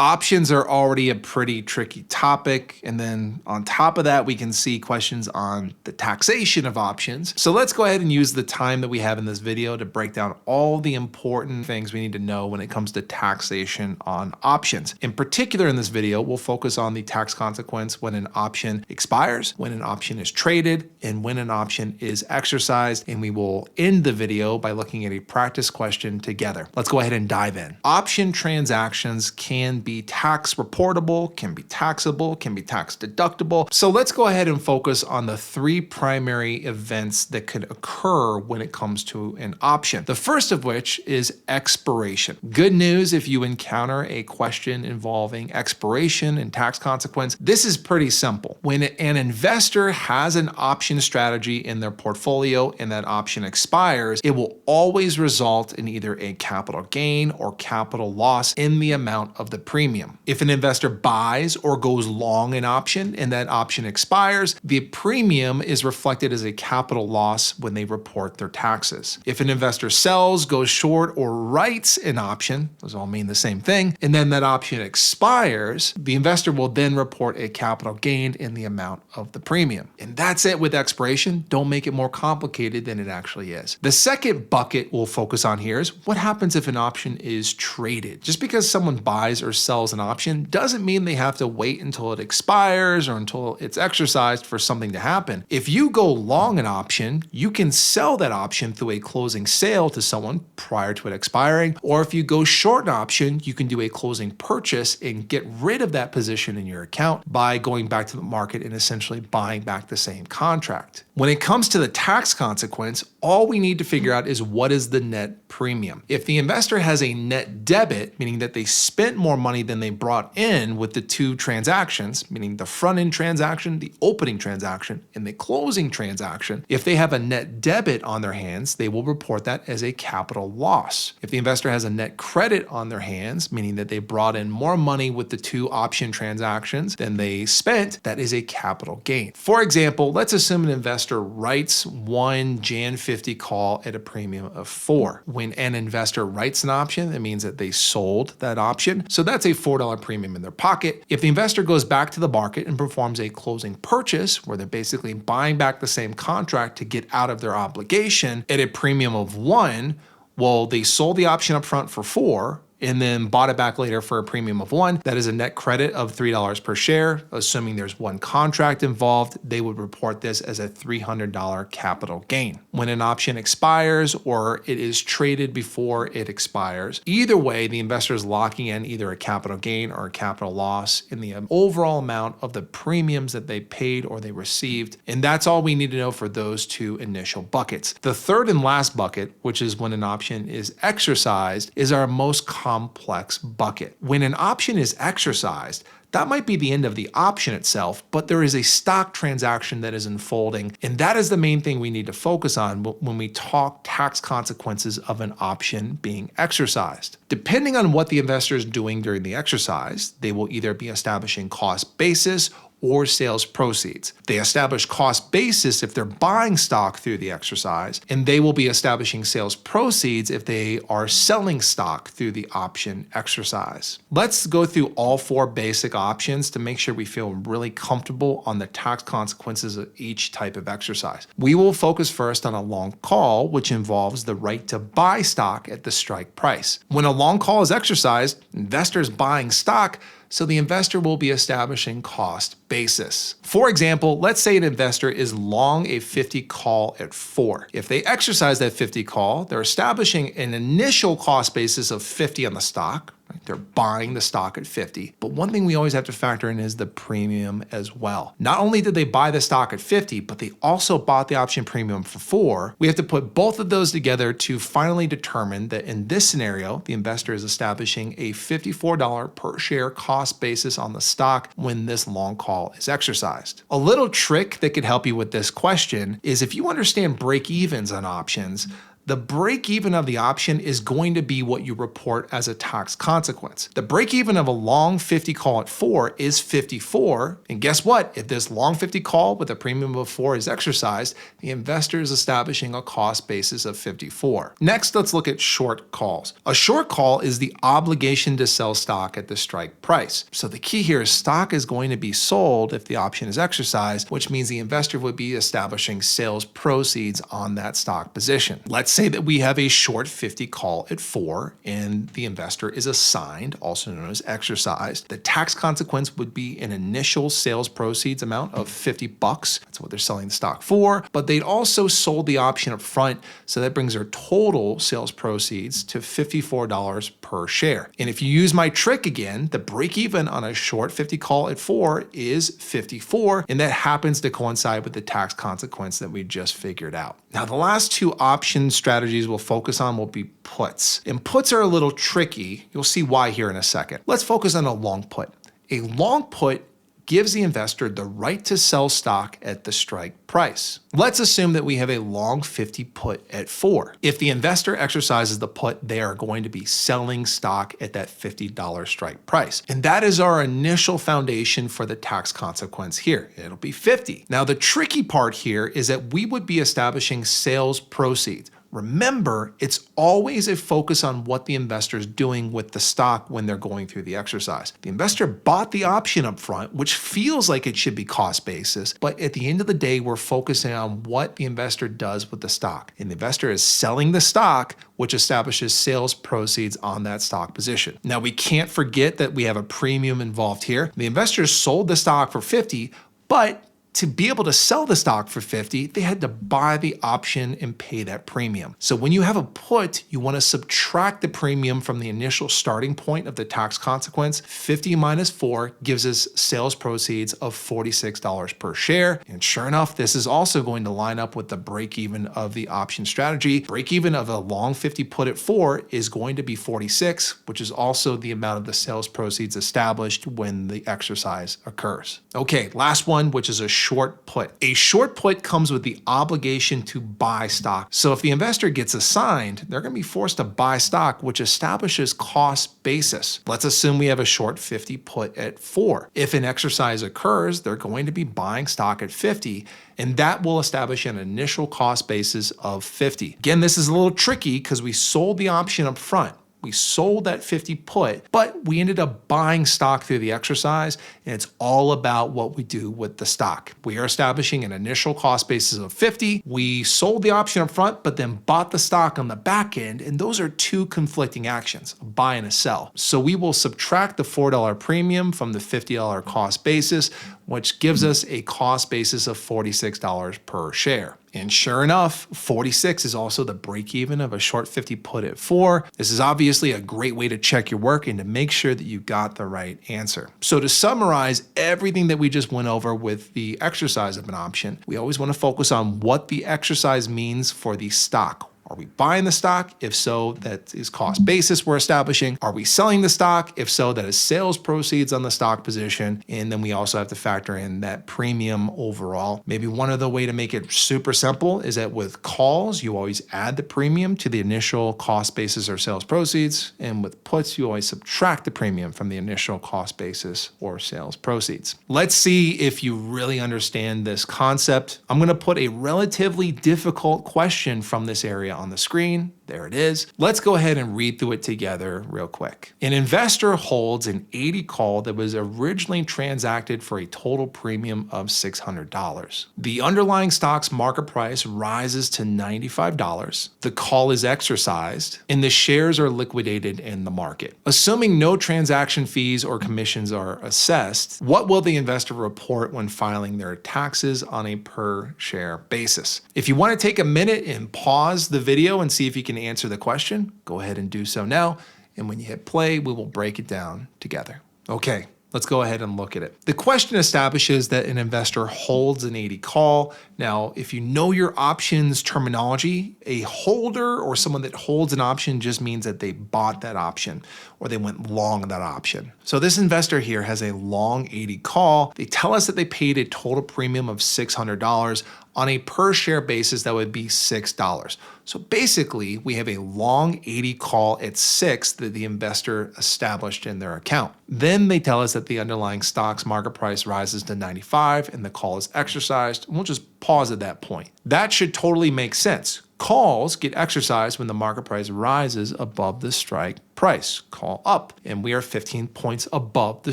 Options are already a pretty tricky topic. And then on top of that, we can see questions on the taxation of options. So let's go ahead and use the time that we have in this video to break down all the important things we need to know when it comes to taxation on options. In particular, in this video, we'll focus on the tax consequence when an option expires, when an option is traded, and when an option is exercised. And we will end the video by looking at a practice question together. Let's go ahead and dive in. Option transactions can be tax reportable, can be taxable, can be tax deductible. So let's go ahead and focus on the three primary events that could occur when it comes to an option. The first of which is expiration. Good news if you encounter a question involving expiration and tax consequence. This is pretty simple. When an investor has an option strategy in their portfolio and that option expires, it will always result in either a capital gain or capital loss in the amount of the premium. If an investor buys or goes long an option and that option expires, the premium is reflected as a capital loss when they report their taxes. If an investor sells, goes short, or writes an option, those all mean the same thing, and then that option expires, the investor will then report a capital gain in the amount of the premium. And that's it with expiration. Don't make it more complicated than it actually is. The second bucket we'll focus on here is what happens if an option is traded. Just because someone buys or sells an option doesn't mean they have to wait until it expires or until it's exercised for something to happen. If you go long an option, you can sell that option through a closing sale to someone prior to it expiring. Or if you go short an option, you can do a closing purchase and get rid of that position in your account by going back to the market and essentially buying back the same contract. When it comes to the tax consequence, all we need to figure out is what is the net premium. If the investor has a net debit, meaning that they spent more money than they brought in with the two transactions, meaning the front end transaction, the opening transaction, and the closing transaction, if they have a net debit on their hands, they will report that as a capital loss. If the investor has a net credit on their hands, meaning that they brought in more money with the two option transactions than they spent, that is a capital gain. For example, let's assume an investor writes one Jan 50 call at a premium of 4. When an investor writes an option, it means that they sold that option. So that's a $4 premium in their pocket. If the investor goes back to the market and performs a closing purchase, where they're basically buying back the same contract to get out of their obligation at a premium of 1, well, they sold the option up front for 4 and then bought it back later for a premium of 1. That is a net credit of $3 per share. Assuming there's one contract involved, they would report this as a $300 capital gain. When an option expires or it is traded before it expires, either way, the investor is locking in either a capital gain or a capital loss in the overall amount of the premiums that they paid or they received. And that's all we need to know for those two initial buckets. The third and last bucket, which is when an option is exercised, is our most complex bucket. When an option is exercised, that might be the end of the option itself, but there is a stock transaction that is unfolding, and that is the main thing we need to focus on when we talk tax consequences of an option being exercised. Depending on what the investor is doing during the exercise, they will either be establishing cost basis or sales proceeds. They establish cost basis if they're buying stock through the exercise, and they will be establishing sales proceeds if they are selling stock through the option exercise. Let's go through all 4 basic options to make sure we feel really comfortable on the tax consequences of each type of exercise. We will focus first on a long call, which involves the right to buy stock at the strike price. When a long call is exercised, investors buying stock, so the investor will be establishing cost basis. For example, let's say an investor is long a 50 call at 4. If they exercise that 50 call, they're establishing an initial cost basis of 50 on the stock. Right? They're buying the stock at 50. But one thing we always have to factor in is the premium as well. Not only did they buy the stock at 50, but they also bought the option premium for 4. We have to put both of those together to finally determine that in this scenario, the investor is establishing a $54 per share cost basis on the stock when this long call is exercised. A little trick that could help you with this question is if you understand break-evens on options, The break even of the option is going to be what you report as a tax consequence. The break even of a long 50 call at 4 is 54. And guess what? If this long 50 call with a premium of 4 is exercised, the investor is establishing a cost basis of 54. Next, let's look at short calls. A short call is the obligation to sell stock at the strike price. So the key here is stock is going to be sold if the option is exercised, which means the investor would be establishing sales proceeds on that stock position. Let's say that we have a short 50 call at 4 and the investor is assigned, also known as exercised. The tax consequence would be an initial sales proceeds amount of $50. That's what they're selling the stock for, but they'd also sold the option up front, so that brings their total sales proceeds to $54 per share. And if you use my trick again, the break even on a short 50 call at 4 is 54, and that happens to coincide with the tax consequence that we just figured out. Now, the last two option strategies we'll focus on will be puts. And puts are a little tricky. You'll see why here in a second. Let's focus on a long put. A long put gives the investor the right to sell stock at the strike price. Let's assume that we have a long 50 put at 4. If the investor exercises the put, they are going to be selling stock at that $50 strike price. And that is our initial foundation for the tax consequence here. It'll be 50. Now, the tricky part here is that we would be establishing sales proceeds. Remember, it's always a focus on what the investor is doing with the stock when they're going through the exercise. The investor bought the option up front, which feels like it should be cost basis, but at the end of the day, we're focusing on what the investor does with the stock. And the investor is selling the stock, which establishes sales proceeds on that stock position. Now, we can't forget that we have a premium involved here. The investor sold the stock for 50, but to be able to sell the stock for 50, they had to buy the option and pay that premium. So when you have a put, you want to subtract the premium from the initial starting point of the tax consequence. 50 minus 4 gives us sales proceeds of $46 per share. And sure enough, this is also going to line up with the break even of the option strategy. Break even of a long 50 put at 4 is going to be 46, which is also the amount of the sales proceeds established when the exercise occurs. Okay, last one, which is a short put. A short put comes with the obligation to buy stock. So if the investor gets assigned, they're going to be forced to buy stock, which establishes cost basis. Let's assume we have a short 50 put at 4. If an exercise occurs, they're going to be buying stock at 50, and that will establish an initial cost basis of 50. Again, this is a little tricky because we sold the option up front. We sold that 50 put, but we ended up buying stock through the exercise, and it's all about what we do with the stock. We are establishing an initial cost basis of 50. We sold the option up front, but then bought the stock on the back end, and those are two conflicting actions, a buy and a sell. So we will subtract the $4 premium from the $50 cost basis, which gives us a cost basis of $46 per share. And sure enough, 46 is also the break even of a short 50 put at 4. This is obviously a great way to check your work and to make sure that you got the right answer. So to summarize everything that we just went over with the exercise of an option, we always want to focus on what the exercise means for the stock. Are we buying the stock? If so, that is cost basis we're establishing. Are we selling the stock? If so, that is sales proceeds on the stock position. And then we also have to factor in that premium overall. Maybe one other way to make it super simple is that with calls, you always add the premium to the initial cost basis or sales proceeds. And with puts, you always subtract the premium from the initial cost basis or sales proceeds. Let's see if you really understand this concept. I'm going to put a relatively difficult question from this area on the screen. There it is. Let's go ahead and read through it together real quick. An investor holds an 80 call that was originally transacted for a total premium of $600. The underlying stock's market price rises to $95. The call is exercised and the shares are liquidated in the market. Assuming no transaction fees or commissions are assessed, what will the investor report when filing their taxes on a per share basis? If you want to take a minute and pause the video and see if you can answer the question, go ahead and do so now. And when you hit play, we will break it down together. Okay, let's go ahead and look at it. The question establishes that an investor holds an 80 call. Now, if you know your options terminology, a holder or someone that holds an option just means that they bought that option or they went long that option. So this investor here has a long 80 call. They tell us that they paid a total premium of $600 On a per share basis, that would be $6. So basically, we have a long 80 call at 6 that the investor established in their account. Then they tell us that the underlying stock's market price rises to 95 and the call is exercised. We'll just pause at that point. That should totally make sense. Calls get exercised when the market price rises above the strike price. Call up, and we are 15 points above the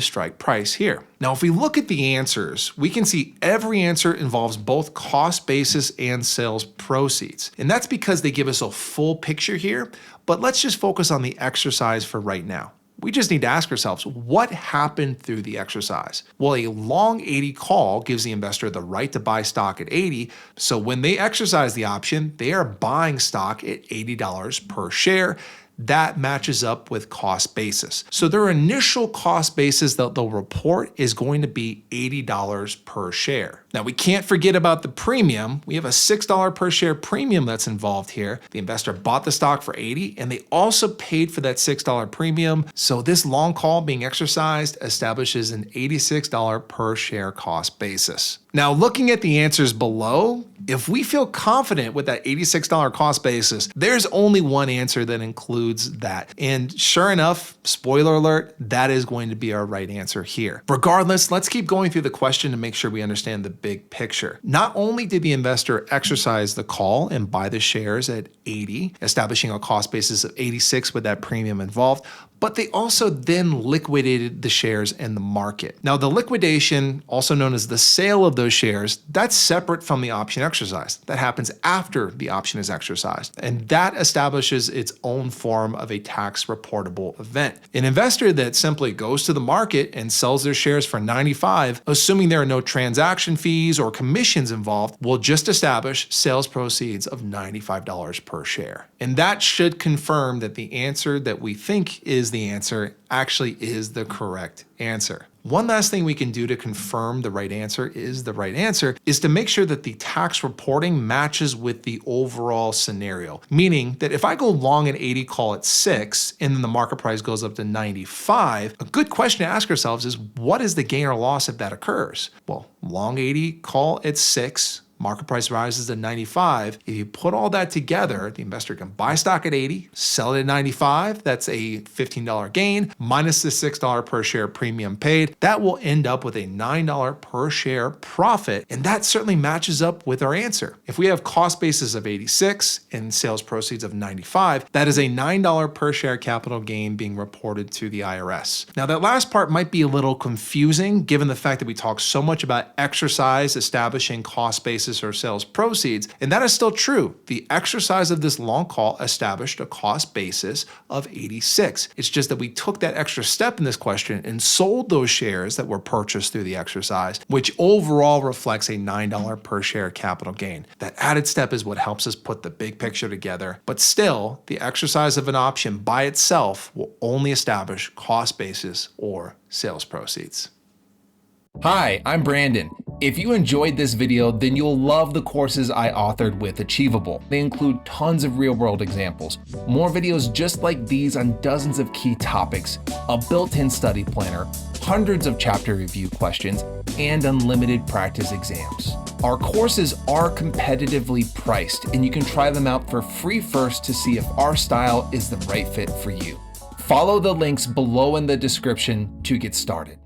strike price here. Now, if we look at the answers, we can see every answer involves both cost basis and sales proceeds. And that's because they give us a full picture here, but let's just focus on the exercise for right now. We just need to ask ourselves, what happened through the exercise? Well, a long 80 call gives the investor the right to buy stock at 80. So when they exercise the option, they are buying stock at $80 per share. That matches up with cost basis. So their initial cost basis that they'll report is going to be $80 per share. Now, we can't forget about the premium. We have a $6 per share premium that's involved here. The investor bought the stock for $80 and they also paid for that $6 premium. So this long call being exercised establishes an $86 per share cost basis. Now, looking at the answers below, if we feel confident with that $86 cost basis, there's only one answer that includes that. And sure enough, spoiler alert, that is going to be our right answer here. Regardless, let's keep going through the question to make sure we understand the big picture. Not only did the investor exercise the call and buy the shares at 80, establishing a cost basis of 86 with that premium involved, but they also then liquidated the shares in the market. Now, the liquidation, also known as the sale of those shares, that's separate from the option exercise. That happens after the option is exercised, and that establishes its own form of a tax reportable event. An investor that simply goes to the market and sells their shares for 95, assuming there are no transaction fees or commissions involved, will just establish sales proceeds of $95 per share. And that should confirm that the answer that we think is the answer actually is the correct answer. One last thing we can do to confirm the right answer is the right answer is to make sure that the tax reporting matches with the overall scenario. Meaning that if I go long at 80, call at 6, and then the market price goes up to 95, a good question to ask ourselves is, what is the gain or loss if that occurs? Well, long 80, call at 6, market price rises to 95. If you put all that together, the investor can buy stock at 80, sell it at 95. That's a $15 gain minus the $6 per share premium paid. That will end up with a $9 per share profit. And that certainly matches up with our answer. If we have cost basis of 86 and sales proceeds of 95, that is a $9 per share capital gain being reported to the IRS. Now, that last part might be a little confusing given the fact that we talk so much about exercise establishing cost basis or sales proceeds, and that is still true. The exercise of this long call established a cost basis of 86. It's just that we took that extra step in this question and sold those shares that were purchased through the exercise, which overall reflects a $9 per share capital gain. That added step is what helps us put the big picture together, but still, the exercise of an option by itself will only establish cost basis or sales proceeds. Hi, I'm Brandon. If you enjoyed this video, then you'll love the courses I authored with Achievable. They include tons of real-world examples, more videos just like these on dozens of key topics, a built-in study planner, hundreds of chapter review questions, and unlimited practice exams. Our courses are competitively priced, and you can try them out for free first to see if our style is the right fit for you. Follow the links below in the description to get started.